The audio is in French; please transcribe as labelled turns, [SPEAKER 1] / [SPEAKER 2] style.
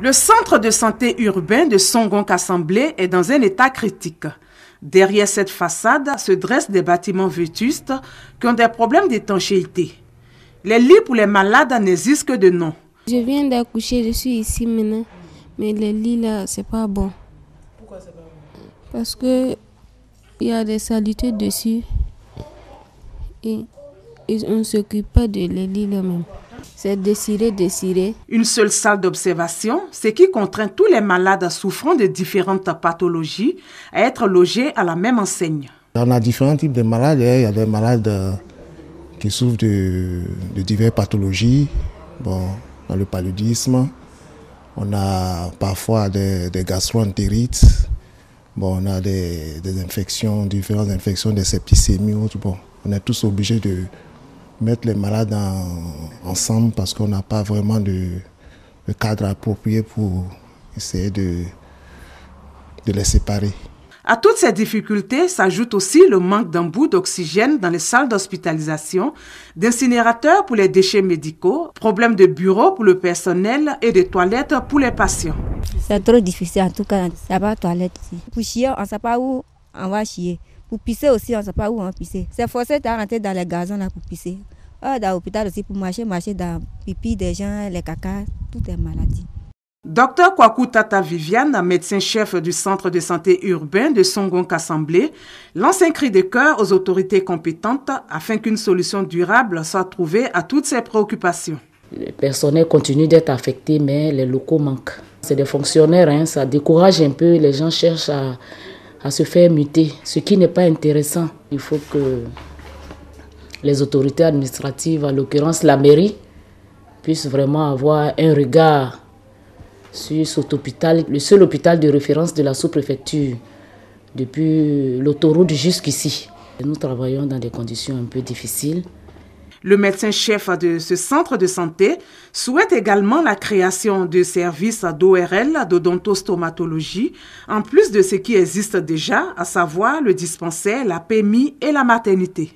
[SPEAKER 1] Le centre de santé urbain de Songon-Kassamblé est dans un état critique. Derrière cette façade se dressent des bâtiments vétustes qui ont des problèmes d'étanchéité. Les lits pour les malades n'existent que de nom.
[SPEAKER 2] Je viens d'accoucher, je suis ici maintenant, mais les lits là, c'est pas bon.
[SPEAKER 1] Pourquoi c'est pas bon?
[SPEAKER 2] Parce que il y a des saletés dessus et on ne s'occupe pas de les lits là même. C'est désiré.
[SPEAKER 1] Une seule salle d'observation, ce qui contraint tous les malades souffrant de différentes pathologies à être logés à la même enseigne.
[SPEAKER 3] On a différents types de malades. Il y a des malades qui souffrent de diverses pathologies. Bon, dans le paludisme, on a parfois des gastro-entérites. Bon, on a des infections, différentes infections, des septicémies. Bon, on est tous obligés de mettre les malades ensemble parce qu'on n'a pas vraiment de cadre approprié pour essayer de les séparer.
[SPEAKER 1] À toutes ces difficultés s'ajoute aussi le manque d'embouts d'oxygène dans les salles d'hospitalisation, d'incinérateurs pour les déchets médicaux, problèmes de bureaux pour le personnel et de toilettes pour les patients.
[SPEAKER 4] C'est trop difficile en tout cas, il n'y a pas de toilette ici. Pour chier, on ne sait pas où on va chier. Pour pisser aussi, on ne sait pas où on va pisser. C'est forcé de rentrer dans les gazons là pour pisser. Dans l'hôpital aussi, pour marcher dans le pipi des gens, les caca, toutes les maladies.
[SPEAKER 1] Dr Kwaku Tata Viviane, médecin-chef du centre de santé urbain de Songon-Kassamblé, lance un cri de cœur aux autorités compétentes afin qu'une solution durable soit trouvée à toutes ces préoccupations.
[SPEAKER 5] Le personnel continue d'être affecté, mais les locaux manquent. C'est des fonctionnaires, ça décourage un peu, les gens cherchent à se faire muter, ce qui n'est pas intéressant. Il faut que les autorités administratives, en l'occurrence la mairie, puissent vraiment avoir un regard sur cet hôpital, le seul hôpital de référence de la sous-préfecture, depuis l'autoroute jusqu'ici. Nous travaillons dans des conditions un peu difficiles.
[SPEAKER 1] Le médecin-chef de ce centre de santé souhaite également la création de services d'ORL, d'odontostomatologie, en plus de ce qui existe déjà, à savoir le dispensaire, la PMI et la maternité.